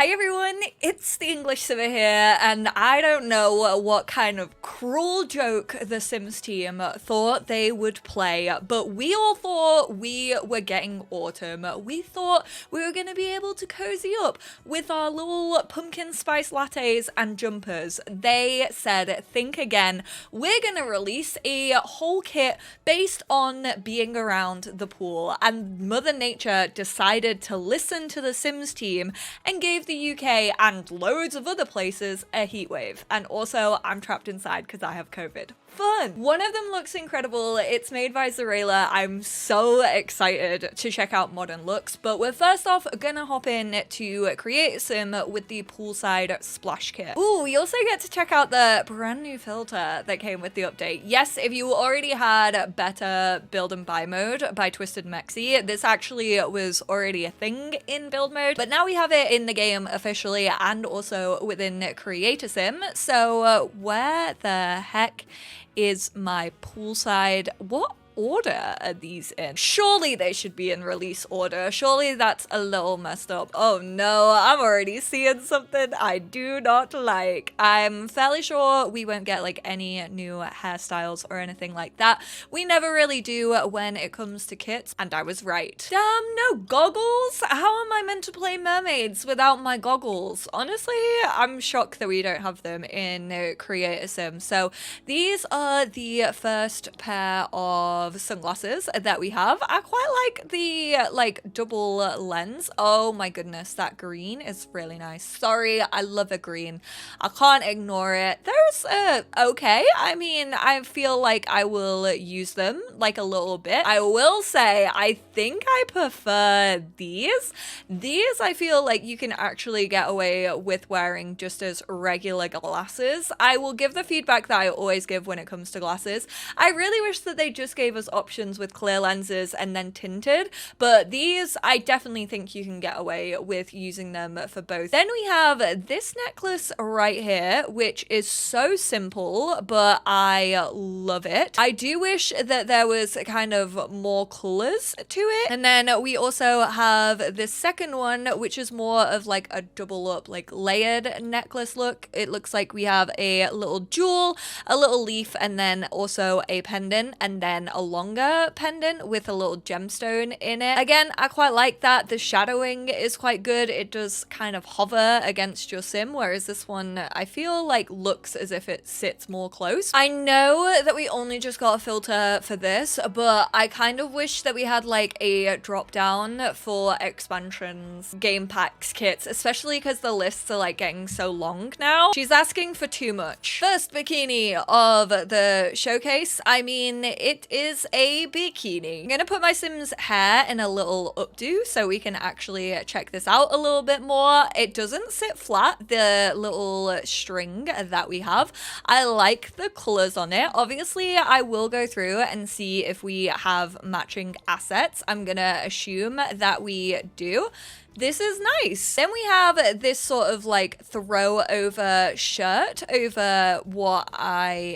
Hi everyone, it's the EnglishSimmer here, and I don't know what kind of cruel joke the Sims team thought they would play, but we all thought we were getting autumn. We thought we were going to be able to cozy up with our little pumpkin spice lattes and jumpers. They said, think again, we're going to release a whole kit based on being around the pool, and Mother Nature decided to listen to the Sims team and gave the UK and loads of other places a heatwave. And also, I'm trapped inside because I have COVID. Fun! One of them looks incredible. It's made by Zarela. I'm so excited to check out modern looks, but we're first off gonna hop in to create sim with the Poolside splash kit. Ooh, we also get to check out the brand new filter that came with the update. Yes, if you already had better build and buy mode by Twisted Mexi, this actually was already a thing in build mode, but now we have it in the game officially and also within Creator Sim. So where the heck is my Poolside? What order are these in? Surely they should be in release order. Surely that's a little messed up. Oh no, I'm already seeing something I do not like. I'm fairly sure we won't get like any new hairstyles or anything like that. We never really do when it comes to kits, and I was right. Damn, no goggles? How am I meant to play mermaids without my goggles? Honestly, I'm shocked that we don't have them in Creator Sim. So these are the first pair of sunglasses that we have. I quite like the double lens. Oh my goodness, that green is really nice. Sorry, I love a green. I can't ignore it. There's okay. I mean, I feel like I will use them like a little bit. I will say I think I prefer these. These I feel like you can actually get away with wearing just as regular glasses. I will give the feedback that I always give when it comes to glasses. I really wish that they just gave us options with clear lenses and then tinted, but these I definitely think you can get away with using them for both. Then we have this necklace right here, which is so simple, but I love it. I do wish that there was kind of more colors to it. And then we also have this second one, which is more of like a double up, like layered necklace look. It looks like we have a little jewel, a little leaf, and then also a pendant, and then a longer pendant with a little gemstone in it. Again, I quite like that. The shadowing is quite good. It does kind of hover against your sim, whereas this one I feel like looks as if it sits more close. I know that we only just got a filter for this, but I kind of wish that we had like a drop down for expansions, game packs, kits, especially because the lists are like getting so long now. She's asking for too much. First bikini of the showcase. I mean, it is a bikini. I'm gonna put my Sim's hair in a little updo so we can actually check this out a little bit more. It doesn't sit flat, the little string that we have. I like the colors on it. Obviously, I will go through and see if we have matching assets. I'm gonna assume that we do. This is nice. Then we have this sort of like throw over shirt over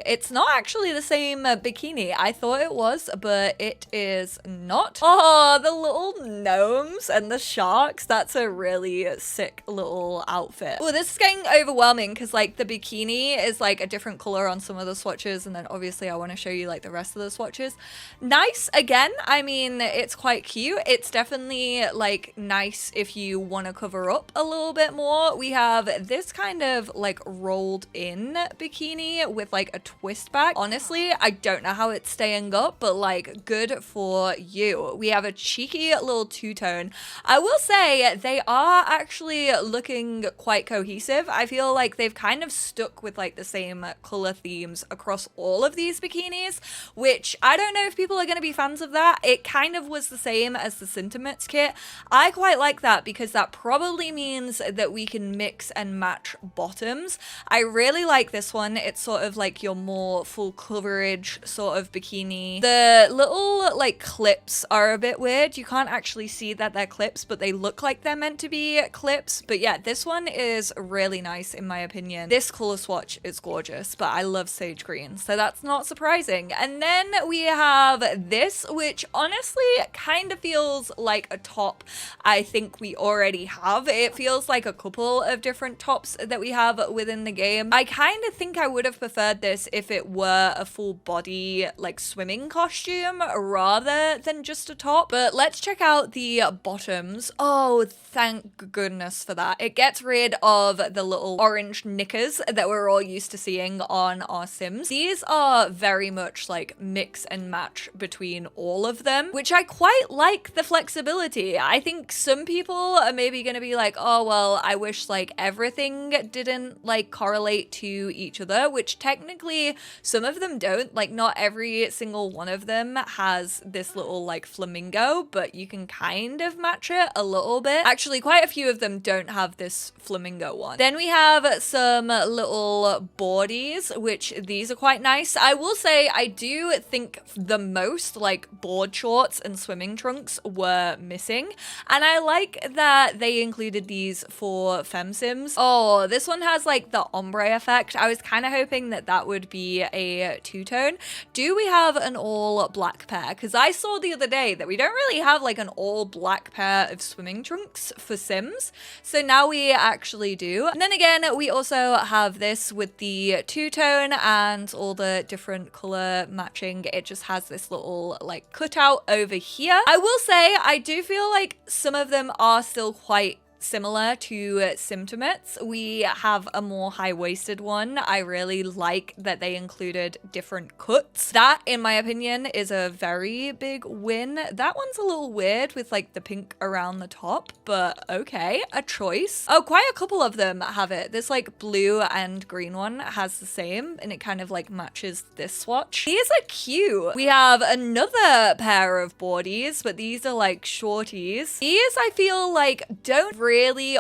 it's not actually the same bikini. I thought it was, but it is not. Oh, the little gnomes and the sharks. That's a really sick little outfit. Oh, this is getting overwhelming because like the bikini is like a different color on some of the swatches, and then obviously I want to show you like the rest of the swatches. Nice again. I mean, it's quite cute. It's definitely like nice if you want to cover up a little bit more. We have this kind of like rolled in bikini with like a twist back. Honestly, I don't know how it's staying up, but like good for you. We have a cheeky little two-tone. I will say they are actually looking quite cohesive. I feel like they've kind of stuck with like the same color themes across all of these bikinis, which I don't know if people are going to be fans of that. It kind of was the same as the Sentiments kit. I quite like that because that probably means that we can mix and match bottoms. I really like this one. It's sort of like your more full coverage sort of bikini. The little like clips are a bit weird. You can't actually see that they're clips, but they look like they're meant to be clips. But yeah, this one is really nice in my opinion. This color swatch is gorgeous, but I love sage green, so that's not surprising. And then we have this, which honestly kind of feels like a top I think we already have. It feels like a couple of different tops that we have within the game. I kind of think I would have preferred this if it were a full body like swimming costume rather than just a top. But let's check out the bottoms. Oh, thank goodness for that. It gets rid of the little orange knickers that we're all used to seeing on our Sims. These are very much like mix and match between all of them, which I quite like the flexibility. I think some people are maybe going to be like, oh, well, I wish like everything didn't like correlate to each other, which technically some of them don't. Like not every single one of them has this little like flamingo, but you can kind of match it a little bit. Actually, quite a few of them don't have this flamingo one. Then we have some little boardies, which these are quite nice. I will say I do think the most like board shorts and swimming trunks were missing, and I like that they included these for femsims. Oh, this one has like the ombre effect. I was kind of hoping that that would be a two-tone. Do we have an all black pair? Because I saw the other day that we don't really have like an all black pair of swimming trunks for Sims, so now we actually do. And then again, we also have this with the two-tone and all the different color matching. It just has this little like cutout over here. I will say I do feel like some of them are still quite similar to Simtimates. We have a more high-waisted one. I really like that they included different cuts. That, in my opinion, is a very big win. That one's a little weird with like the pink around the top, but okay, a choice. Oh, quite a couple of them have it. This like blue and green one has the same, and it kind of like matches this swatch. These are cute. We have another pair of boardies, but these are like shorties. These I feel like don't really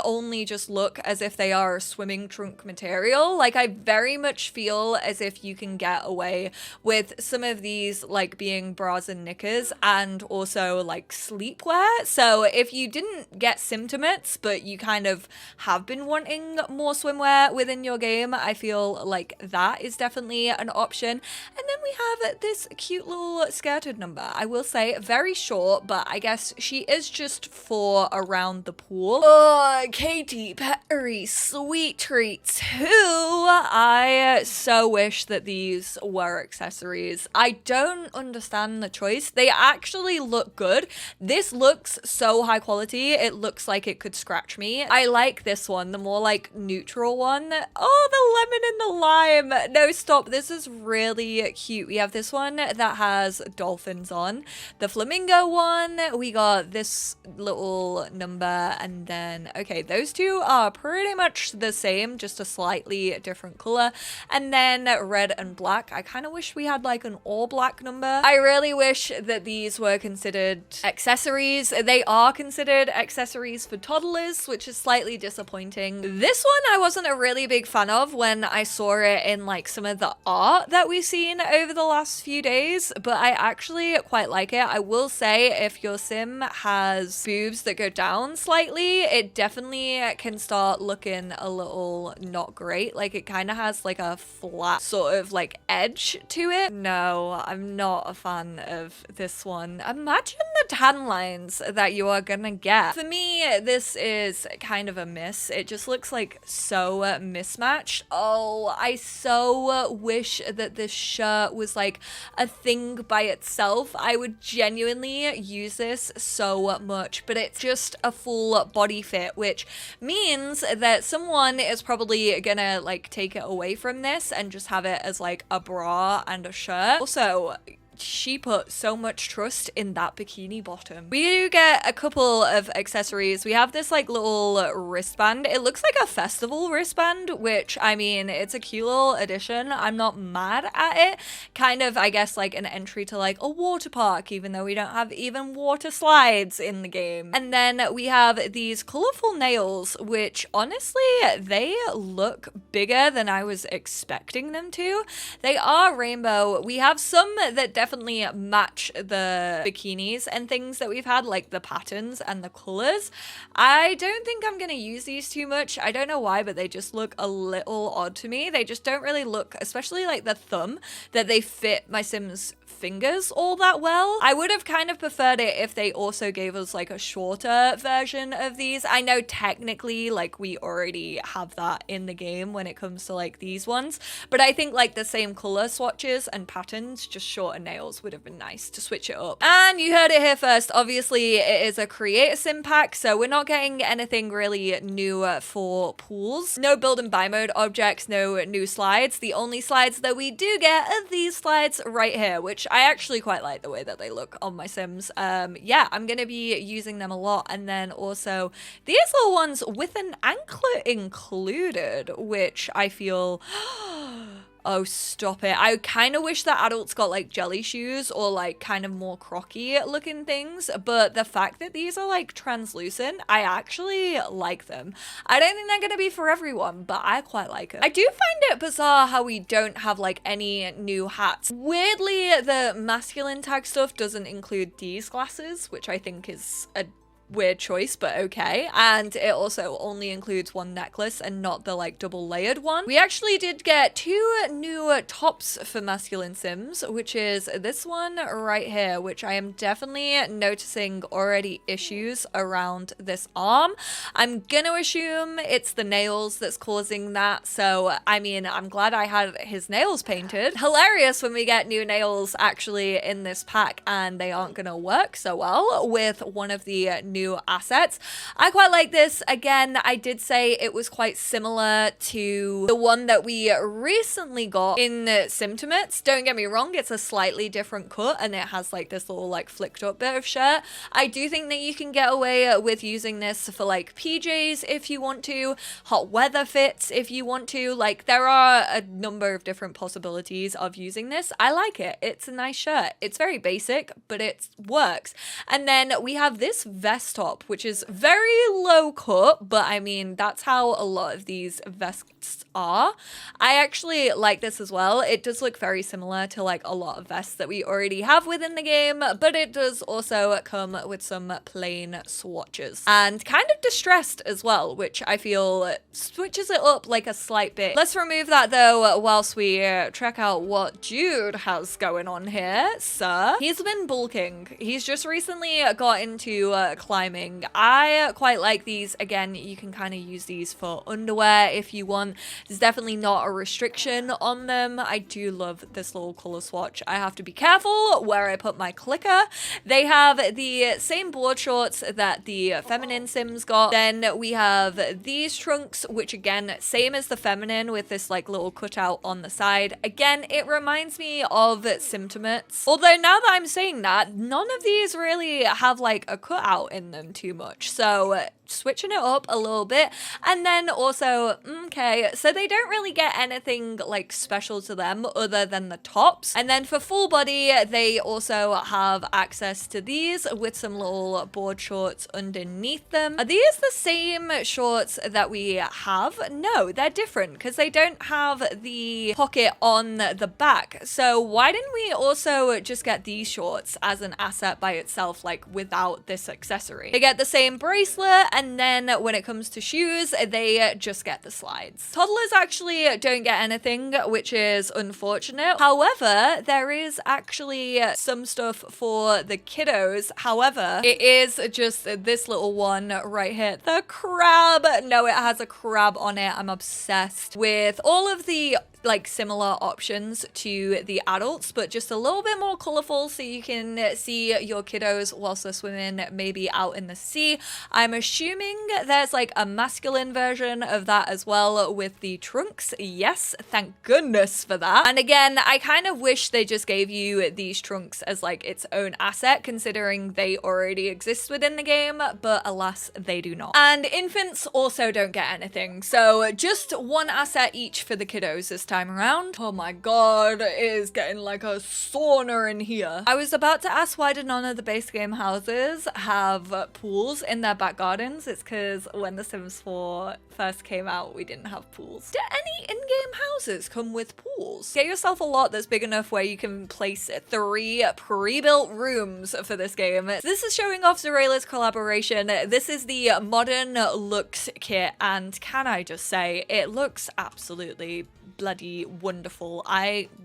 only just look as if they are a swimming trunk material. Like I very much feel as if you can get away with some of these like being bras and knickers and also like sleepwear. So if you didn't get Simtimates, but you kind of have been wanting more swimwear within your game, I feel like that is definitely an option. And then we have this cute little skirted number. I will say very short, but I guess she is just for around the pool. Oh, Katy Perry sweet treats. Who? I so wish that these were accessories. I don't understand the choice. They actually look good. This looks so high quality. It looks like it could scratch me. I like this one, the more like neutral one. Oh, the lemon and the lime. No, stop. This is really cute. We have this one that has dolphins on. The flamingo one. We got this little number, and then okay, those two are pretty much the same, just a slightly different color. And then red and black. I kind of wish we had like an all black number. I really wish that these were considered accessories. They are considered accessories for toddlers, which is slightly disappointing. This one I wasn't a really big fan of when I saw it in like some of the art that we've seen over the last few days, but I actually quite like it. I will say if your sim has boobs that go down slightly, it definitely can start looking a little not great. Like it kind of has like a flat sort of like edge to it. No, I'm not a fan of this one. Imagine the tan lines that you are gonna get. For me, this is kind of a miss. It just looks like so mismatched. Oh, I so wish that this shirt was like a thing by itself. I would genuinely use this so much, but it's just a full body fit, which means that someone is probably gonna like take it away from this and just have it as like a bra and a shirt. Also, she put so much trust in that bikini bottom. We do get a couple of accessories. We have this like little wristband. It looks like a festival wristband, which I mean, it's a cute little addition. I'm not mad at it. Kind of, I guess, like an entry to like a water park, even though we don't have even water slides in the game. And then we have these colorful nails, which honestly, they look bigger than I was expecting them to. They are rainbow. We have some that definitely match the bikinis and things that we've had, like the patterns and the colors. I don't think I'm gonna use these too much. I don't know why, but they just look a little odd to me. They just don't really look, especially like the thumb, that they fit my Sims fingers all that well. I would have kind of preferred it if they also gave us like a shorter version of these. I know technically like we already have that in the game when it comes to like these ones, but I think like the same color swatches and patterns, just shorter nails would have been nice to switch it up. And you heard it here first, obviously it is a create a sim pack, so we're not getting anything really new for pools. No build and buy mode objects, no new slides. The only slides that we do get are these slides right here, which I actually quite like the way that they look on my Sims. Yeah, I'm gonna be using them a lot. And then also these little ones with an anklet included, which I feel oh, stop it. I kind of wish that adults got like jelly shoes or like kind of more crocky looking things, but the fact that these are like translucent, I actually like them. I don't think they're gonna be for everyone, but I quite like them. I do find it bizarre how we don't have like any new hats. Weirdly, the masculine tag stuff doesn't include these glasses, which I think is a weird choice, but okay. And it also only includes one necklace and not the like double layered one. We actually did get 2 new tops for masculine Sims, which is this one right here, which I am definitely noticing already issues around this arm. I'm gonna assume it's the nails that's causing that. So I mean, I'm glad I had his nails painted. Hilarious when we get new nails actually in this pack and they aren't gonna work so well with one of the new assets. I quite like this. Again, I did say it was quite similar to the one that we recently got in Simtimates. Don't get me wrong, it's a slightly different cut and it has like this little like flicked up bit of shirt. I do think that you can get away with using this for like PJs if you want to, hot weather fits if you want to. Like there are a number of different possibilities of using this. I like it. It's a nice shirt. It's very basic, but it works. And then we have this vest top, which is very low cut, but I mean, that's how a lot of these vests are. I actually like this as well. It does look very similar to like a lot of vests that we already have within the game, but it does also come with some plain swatches and kind of distressed as well, which I feel switches it up like a slight bit. Let's remove that though whilst we check out what Jude has going on here. Sir, he's been bulking. He's just recently got into climbing. I quite like these. Again, you can kind of use these for underwear if you want. There's definitely not a restriction on them. I do love this little color swatch. I have to be careful where I put my clicker. They have the same board shorts that the feminine Sims got. Then we have these trunks, which again, same as the feminine with this like little cutout on the side. Again, it reminds me of Simtimates. Although now that I'm saying that, none of these really have like a cutout in them too much. So switching it up a little bit. And then also, okay, so they don't really get anything like special to them other than the tops. And then for full body, they also have access to these with some little board shorts underneath them. Are these the same shorts that we have? No, they're different because they don't have the pocket on the back. So why didn't we also just get these shorts as an asset by itself, like without this accessory? They get the same bracelet, and then when it comes to shoes, they just get the slides. Toddlers actually don't get anything, which is unfortunate. However, there is actually some stuff for the kiddos. However, it is just this little one right here. The crab. No, it has a crab on it. I'm obsessed with all of the like similar options to the adults, but just a little bit more colorful so you can see your kiddos whilst they're swimming maybe out in the sea. I'm assuming there's like a masculine version of that as well with the trunks. Yes, thank goodness for that. And again, I kind of wish they just gave you these trunks as like its own asset, considering they already exist within the game, but alas, they do not. And infants also don't get anything, so just one asset each for the kiddos this time around. Oh my god, it is getting like a sauna in here. I was about to ask why do none of the base game houses have pools in their back gardens. It's because when The Sims 4 first came out, we didn't have pools. Do any in-game houses come with pools? Get yourself a lot that's big enough where you can place 3 pre-built rooms for this game. This is showing off Zarela's collaboration. This is the modern Luxe kit, and can I just say, it looks absolutely bloody wonderful.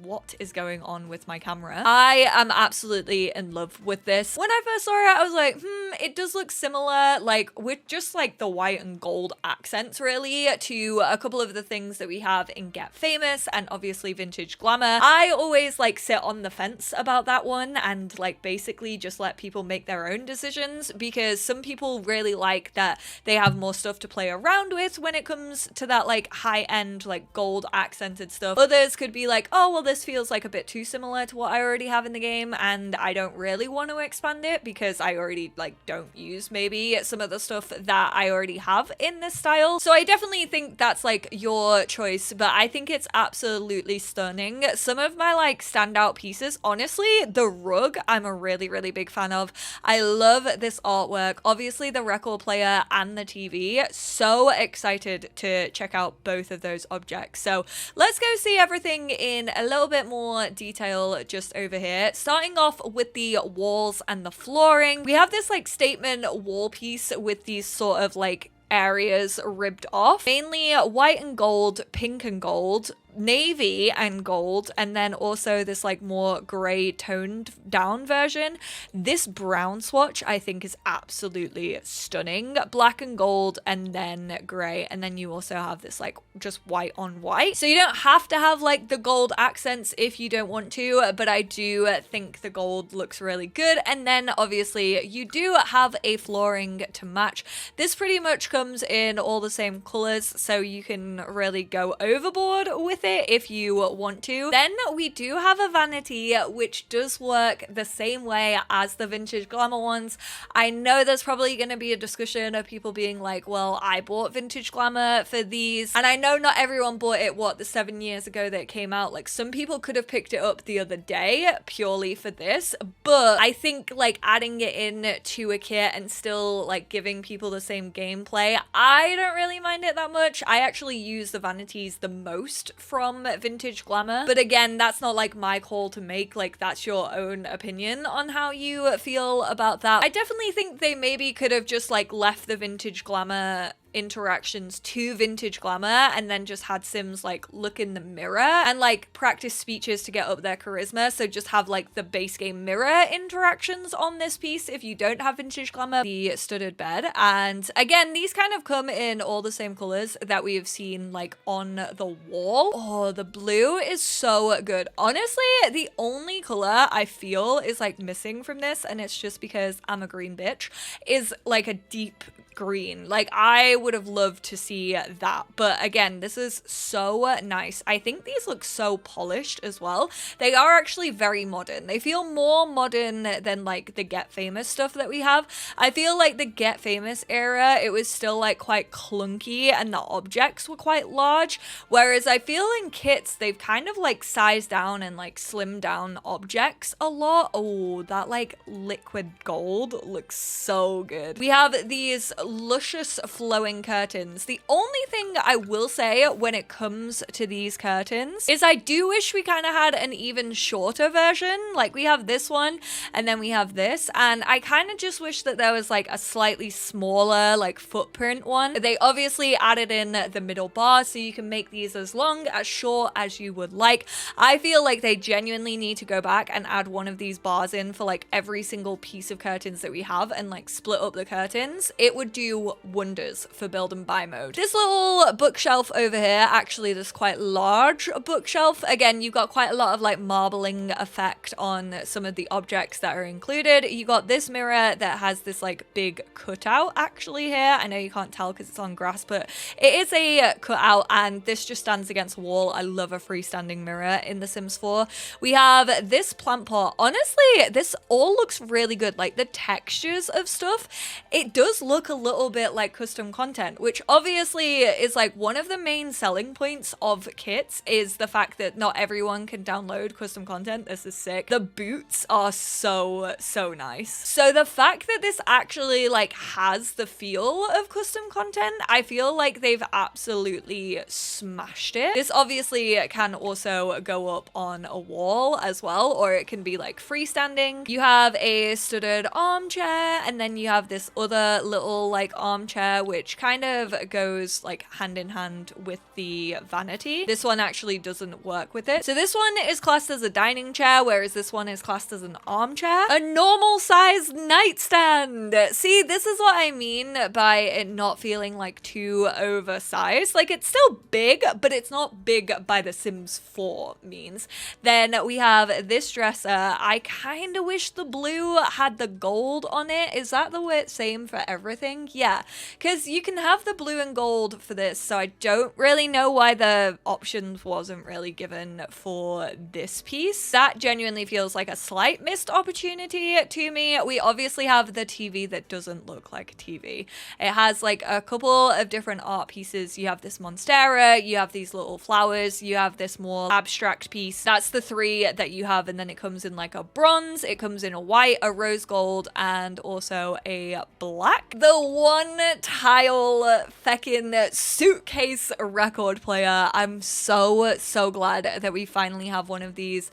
What is going on with my camera? I am absolutely in love with this. When I first saw it, I was like, it does look similar, like with just like the white and gold accents really to a couple of the things that we have in Get Famous and obviously Vintage Glamour. I always like sit on the fence about that one and like basically just let people make their own decisions, because some people really like that they have more stuff to play around with when it comes to that like high-end like gold accented stuff. Others could be like, oh well, this feels like a bit too similar to what I already have in the game and I don't really want to expand it because I already like don't use maybe some of the stuff that I already have in this style. So I definitely think that's like your choice, but I think it's absolutely stunning. Some of my like standout pieces, honestly, the rug I'm a really big fan of. I love this artwork, obviously the record player and the TV. So excited to check out both of those objects. So let's go see everything in a little bit more detail just over here. Starting off with the walls and the flooring, we have this like statement wall piece with these sort of like areas ribbed off, mainly white and gold, pink and gold, navy and gold, and then also this like more gray toned down version. This brown swatch I think is absolutely stunning. Black and gold and then gray, and then you also have this like just white on white. So you don't have to have like the gold accents if you don't want to, but I do think the gold looks really good. And then obviously you do have a flooring to match. This pretty much comes in all the same colors, so you can really go overboard with it if you want to. Then we do have a vanity which does work the same way as the Vintage Glamour ones. I know there's probably going to be a discussion of people being like, well, I bought Vintage Glamour for these, and I know not everyone bought it the 7 years ago that it came out. Like some people could have picked it up the other day purely for this, but I think like adding it in to a kit and still like giving people the same gameplay, I don't really mind it that much. I actually use the vanities the most from Vintage Glamour, but again, that's not like my call to make. Like that's your own opinion on how you feel about that. I definitely think they maybe could have just like left the Vintage Glamour interactions to Vintage Glamour and then just had Sims like look in the mirror and like practice speeches to get up their charisma. So just have like the base game mirror interactions on this piece if you don't have Vintage Glamour, the studded bed. And again, these kind of come in all the same colors that we have seen like on the wall. Oh, the blue is so good. Honestly, the only color I feel is like missing from this, and it's just because I'm a green bitch, is like a deep green. Like I would have loved to see that, but again, this is so nice. I think these look so polished as well. They are actually very modern. They feel more modern than like the Get Famous stuff that we have. I feel like the Get Famous era, it was still like quite clunky and the objects were quite large, whereas I feel in kits they've kind of like sized down and like slimmed down objects a lot. Oh, that like liquid gold looks so good. We have these luscious flowing curtains. The only thing I will say when it comes to these curtains is I do wish we kind of had an even shorter version. Like we have this one and then we have this, and I kind of just wish that there was like a slightly smaller like footprint one. They obviously added in the middle bar so you can make these as long as short as you would like. I feel like they genuinely need to go back and add one of these bars in for like every single piece of curtains that we have and like split up the curtains. It would do wonders for build and buy mode. This little bookshelf over here, actually this quite large bookshelf, again you've got quite a lot of like marbling effect on some of the objects that are included. You got this mirror that has this like big cutout actually here. I know you can't tell because it's on grass, but it is a cutout and this just stands against a wall. I love a freestanding mirror in The Sims 4. We have this plant pot. Honestly, this all looks really good. Like the textures of stuff, it does look a little bit like custom content, which obviously is like one of the main selling points of kits, is the fact that not everyone can download custom content. This is sick. The boots are so nice. So the fact that this actually like has the feel of custom content, I feel like they've absolutely smashed it. This obviously can also go up on a wall as well, or it can be like freestanding. You have a studded armchair, and then you have this other little little like armchair, which kind of goes like hand in hand with the vanity. This one actually doesn't work with it. So this one is classed as a dining chair, whereas this one is classed as an armchair. A normal sized nightstand. See, this is what I mean by it not feeling like too oversized. Like it's still big, but it's not big by the Sims 4 means. Then we have this dresser. I kind of wish the blue had the gold on it. Is that the same for everything? Yeah, because you can have the blue and gold for this, so I don't really know why the options wasn't really given for this piece. That genuinely feels like a slight missed opportunity to me. We obviously have the TV that doesn't look like a TV. It has like a couple of different art pieces. You have this monstera, you have these little flowers, you have this more abstract piece. That's the three that you have, and then it comes in like a bronze, it comes in a white, a rose gold, and also a black. The one tile feckin' suitcase record player. I'm so glad that we finally have one of these.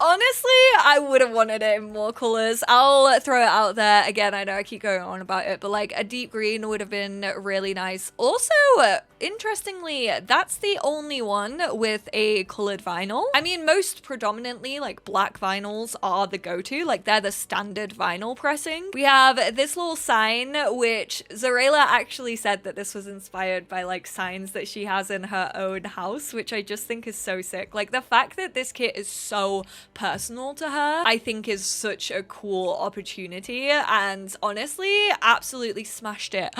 Honestly, I would have wanted it in more colors. I'll throw it out there. Again, I know I keep going on about it, but like a deep green would have been really nice. Also, interestingly, that's the only one with a colored vinyl. I mean, most predominantly like black vinyls are the go-to, like they're the standard vinyl pressing. We have this little sign, which Zarela actually said that this was inspired by like signs that she has in her own house, which I just think is so sick. Like the fact that this kit is so personal to her, I think is such a cool opportunity, and honestly, absolutely smashed it.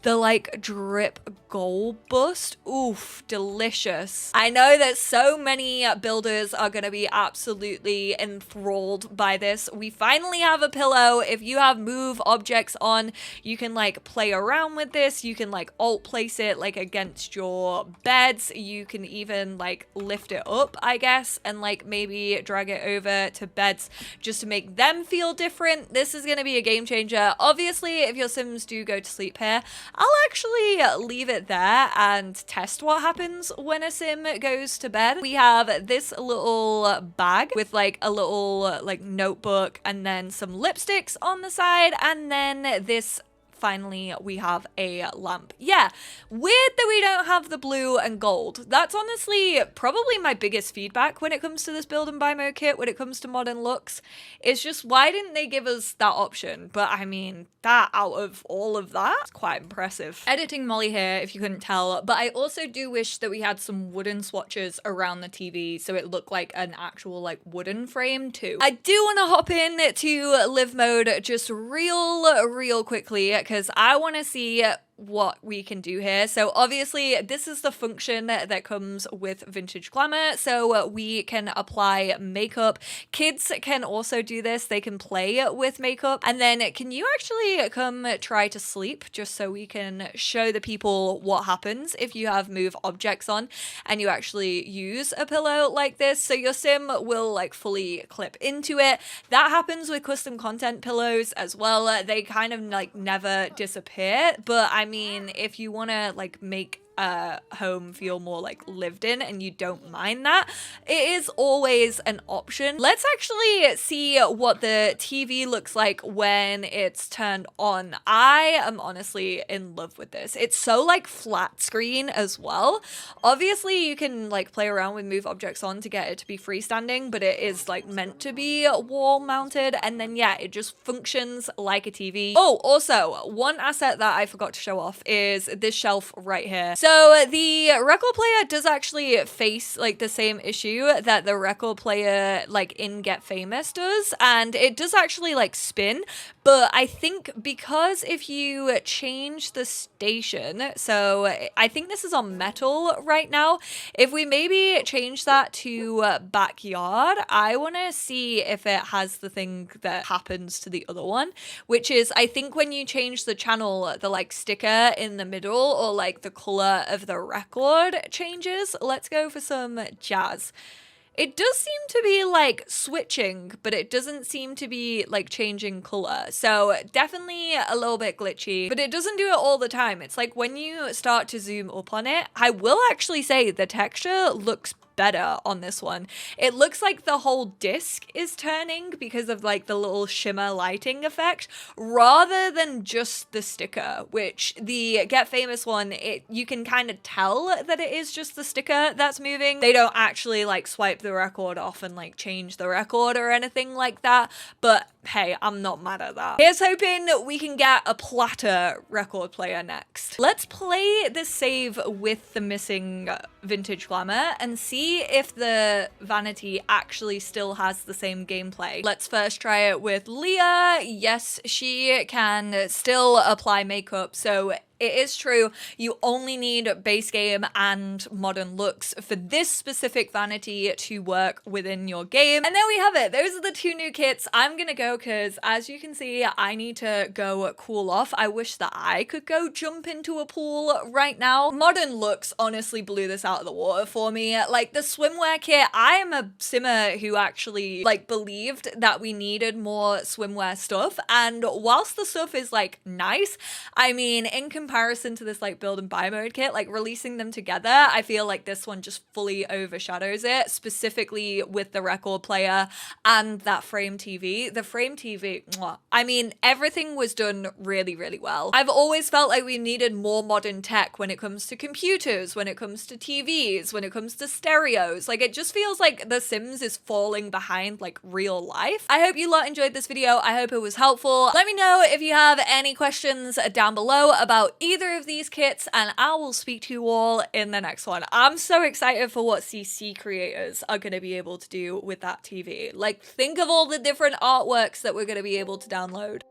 The like drip gold bust, oof, delicious. I know that so many builders are gonna be absolutely enthralled by this. We finally have a pillow. If you have move objects on, you can like play around with this. You can like alt place it like against your beds. You can even like lift it up, I guess, and like maybe drag it over to beds just to make them feel different. This is going to be a game changer. Obviously, if your Sims do go to sleep here, I'll actually leave it there and test what happens when a Sim goes to bed. We have this little bag with like a little like notebook and then some lipsticks on the side, and then this finally we have a lamp. Yeah, weird that we don't have the blue and gold. That's honestly probably my biggest feedback when it comes to this build and buy mode kit, when it comes to modern looks. It's just, why didn't they give us that option? But I mean, that out of all of that, it's quite impressive. Editing Molly here, if you couldn't tell, but I also do wish that we had some wooden swatches around the TV so it looked like an actual like wooden frame too. I do want to hop in to live mode just real quickly, because I want to see what we can do here. So obviously this is the function that comes with Vintage Glamour, so we can apply makeup. Kids can also do this. They can play with makeup. And then can you actually come try to sleep, just so we can show the people what happens if you have move objects on and you actually use a pillow like this. So your Sim will like fully clip into it. That happens with custom content pillows as well. They kind of like never disappear, but I mean, if you want to like make home feel more like lived in and you don't mind that, it is always an option. Let's actually see what the TV looks like when it's turned on. I am honestly in love with this. It's so like flat screen as well. Obviously you can like play around with move objects on to get it to be freestanding, but it is like meant to be wall mounted, and then yeah, it just functions like a TV. Oh, also one asset that I forgot to show off is this shelf right here. So the record player does actually face like the same issue that the record player like in Get Famous does, and it does actually like spin, but I think because if you change the station, so I think this is on metal right now, if we maybe change that to backyard, I want to see if it has the thing that happens to the other one, which is I think when you change the channel, the like sticker in the middle or like the color of the record changes. Let's go for some jazz. It does seem to be like switching, but it doesn't seem to be like changing color. So definitely a little bit glitchy, but it doesn't do it all the time. It's like when you start to zoom up on it, I will actually say the texture looks better on this one. It looks like the whole disc is turning because of like the little shimmer lighting effect rather than just the sticker, which the Get Famous one, you can kind of tell that it is just the sticker that's moving. They don't actually like swipe the record off and like change the record or anything like that, but hey, I'm not mad at that. Here's hoping we can get a platter record player next. Let's play the save with the missing vintage glamour and see if the vanity actually still has the same gameplay. Let's first try it with Leah. Yes, she can still apply makeup, so it is true, you only need base game and modern looks for this specific vanity to work within your game. And there we have it. Those are the two new kits. I'm gonna go because, as you can see, I need to go cool off. I wish that I could go jump into a pool right now. Modern looks honestly blew this out of the water for me. Like the swimwear kit, I am a simmer who actually like believed that we needed more swimwear stuff. And whilst the stuff is like nice, I mean, in comparison to this like build and buy mode kit, like releasing them together, I feel like this one just fully overshadows it, specifically with the record player and that frame TV. The frame TV, mwah. I mean, everything was done really, really well. I've always felt like we needed more modern tech when it comes to computers, when it comes to TVs, when it comes to stereos. Like it just feels like The Sims is falling behind like real life. I hope you lot enjoyed this video. I hope it was helpful. Let me know if you have any questions down below about either of these kits, and I will speak to you all in the next one. I'm so excited for what CC creators are going to be able to do with that TV. Like, think of all the different artworks that we're going to be able to download.